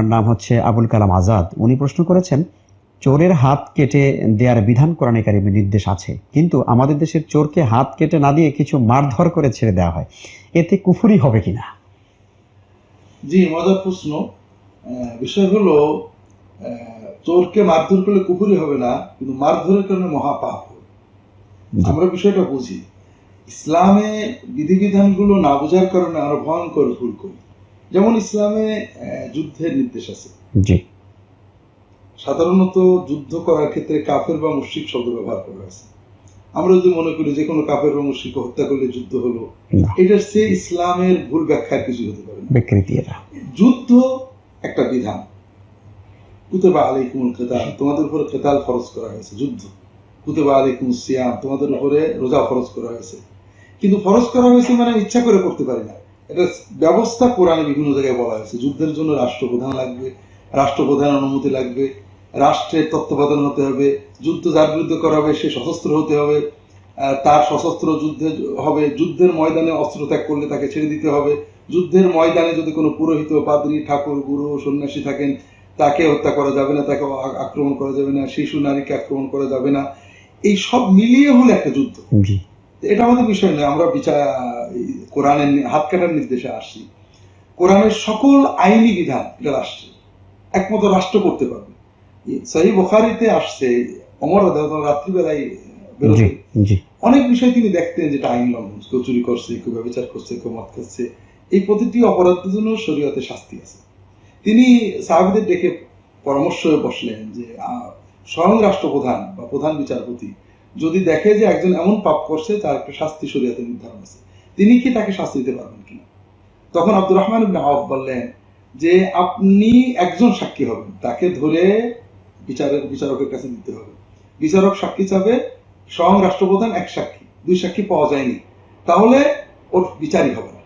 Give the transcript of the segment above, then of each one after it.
ওনার নাম হচ্ছে আবুল কালাম আজাদ। উনি প্রশ্ন করেছেন, চোরের হাত কেটে দেওয়ার বিধান কোরআনে কারিমে নির্দেশ আছে, কিন্তু আমাদের দেশের চোরকে হাত কেটে না দিয়ে কিছু মারধর করে ছেড়ে দেওয়া হয়, এতে কুফরি হবে কিনা? জি, মজার প্রশ্ন। বিষয় হলো, চোরকে মারধর করলে কুফরি হবে না, কিন্তু মারধরের কারণে মহাপাপ হবে। আমরা বিষয়টা বুঝি। ইসলামে বিধিবিধানগুলো না বোঝার কারণে আরো ভয়ঙ্কর ভুল করি। যেমন ইসলামে যুদ্ধের নির্দেশ আছে। জি, সাধারণত যুদ্ধ করার ক্ষেত্রে কাফের বা মুশরিক শব্দ ব্যবহার করা হয়েছে। আমরা যদি মনে করি যে কোনো কাফের বা মুশরিককে হত্যা করলে যুদ্ধ হলো, এটার চেয়ে ইসলামের ভুল ব্যাখ্যার কিছু হতে পারে না। বিকৃতি এটা। যুদ্ধ একটা বিধান। কুতিবা আলাইকুমুল কিতাল, তোমাদের উপরে কিতাল ফরজ করা হয়েছে, যুদ্ধ। কুতিবা আলাইকুমুস সিয়াম, তোমাদের উপরে রোজা ফরজ করা হয়েছে। কিন্তু ফরজ করা হয়েছে মানে ইচ্ছা করে করতে পারি না, এটা ব্যবস্থা কোরআনে বিভিন্ন জায়গায় বলা হয়েছে। যুদ্ধের জন্য রাষ্ট্রপ্রধান লাগবে, রাষ্ট্রপ্রধানের অনুমতি লাগবে, রাষ্ট্রের তত্ত্বাবধান হতে হবে, যুদ্ধ যার বিরুদ্ধে করা হবে সে সশস্ত্র হতে হবে, তার সশস্ত্র যুদ্ধে হবে, যুদ্ধের ময়দানে অস্ত্র ত্যাগ করলে তাকে ছেড়ে দিতে হবে, যুদ্ধের ময়দানে যদি কোনো পুরোহিত, পাদ্রী, ঠাকুর, গুরু, সন্ন্যাসী থাকেন তাকে হত্যা করা যাবে না, তাকে আক্রমণ করা যাবে না, শিশু নারীকে আক্রমণ করা যাবে না। এই সব মিলিয়ে হলো একটা যুদ্ধ। এটা আমাদের বিষয় নয়, আমরা কোরআনের হাত কাটার নির্দেশে আসছি। কোরআনের সকল আইনি বিধান এটা রাষ্ট্রের, একমাত্র রাষ্ট্র করতে পারবে। সহিহ বুখারীতে আসছে, ওমর রাদিয়াল্লাহু রাত্রিবেলায় বেরোতেন, অনেক বিষয় তিনি দেখতেন যেটা আইন লঙ্ঘন, কেউ চুরি করছে, কেউ ব্যভিচার করছে, কেউ মদ খাচ্ছে। এই প্রতিটি অপরাধের জন্য শরীয়তে শাস্তি আছে। তিনি সাহাবীদের ডেকে পরামর্শ বসলেন যে স্বয়ং রাষ্ট্রপ্রধান বা প্রধান বিচারপতি যদি দেখে যে একজন এমন পাপ করছে তার একটা শাস্তি শরীয়তে নির্ধারণ আছে, তিনি কি তাকে শাস্তি দিতে পারবেন কিনা? তখন আব্দুর রহমান ইবনে আওফ বললেন যে আপনি একজন সাক্ষী হবেন, তাকে ধরে বিচারকের কাছে দিতে হবে। বিচারক সাক্ষী চাবে, স্বয়ং রাষ্ট্রপ্রধান এক সাক্ষী, দুই সাক্ষী পাওয়া যায়নি, তাহলে ওর বিচারই হবে না।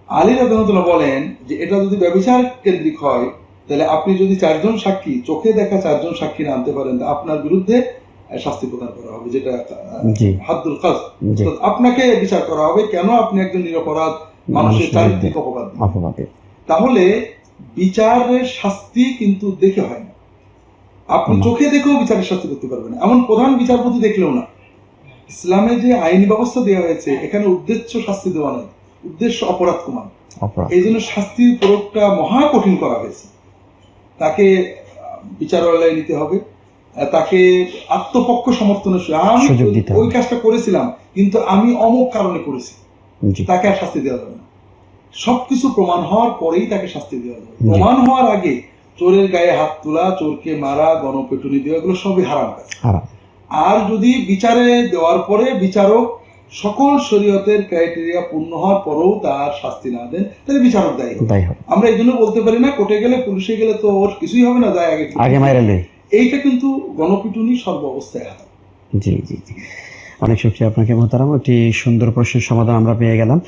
আলী রাদিয়াল্লাহু বলেন যে এটা যদি ব্যভিচার কেন্দ্রিক হয়, তাহলে আপনি যদি চারজন সাক্ষী, চোখে দেখা চারজন সাক্ষী না আনতে পারেন, আপনার বিরুদ্ধে শাস্তি প্রদান করা হবে, যেটা হাদ্দুল কাযফ। আপনাকে বিচার করা হবে, কেন আপনি একজন নিরপরাধ মানুষের চারিত্রিক অপবাদ। তাহলে বিচারের শাস্তি কিন্তু দেখে হয় না, আপনি চোখে দেখেও বিচারের শাস্তি করতে পারবেন না, এমন প্রধান বিচারপতি দেখলেও না। ইসলামে যে আইনি ব্যবস্থা দেওয়া হয়েছে, এখানে উদ্দেশ্য শাস্তি দেওয়া নয়, উদ্দেশ্য অপরাধ কমানো। এই জন্য শাস্তির প্রয়োগটা মহা কঠিন করা হয়েছে। তাকে বিচারালয়ে নিতে হবে, তাকে আত্মপক্ষ সমর্থনের সুযোগ দিতে হবে। ওই কাজটা করেছিলাম কিন্তু আমি অমুক কারণে করেছি, তাকে আর শাস্তি দেওয়া যাবে না। সবকিছু প্রমাণ হওয়ার পরেই তাকে শাস্তি দেওয়া যাবে। প্রমাণ হওয়ার আগে চোরের গায়ে হাত তোলা, চোরকে মারা, গণপিটুনি দেওয়া, এগুলো সবই হারাম কাজ। আর যদি বিচারে দেওয়ার পরে বিচারক সকল শরীয়তের ক্রাইটেরিয়া পূর্ণ হওয়ার পরেও তার শাস্তি না দেন, তাহলে বিচারক দায়ী হবে। আমরা এই জন্য বলতে পারি না কোর্টে গেলে, পুলিশে গেলে তো ওর কিছুই হবে না, দায় আগে মাইরালে। এইটা কিন্তু গণপিটুনি সর্ব অবস্থায় হারাম। জি জি জি, অনেক শুকরিয়া আপনাকে মোহতারাম। একটি সুন্দর প্রশ্নের সমাধান আমরা পেয়ে গেলাম।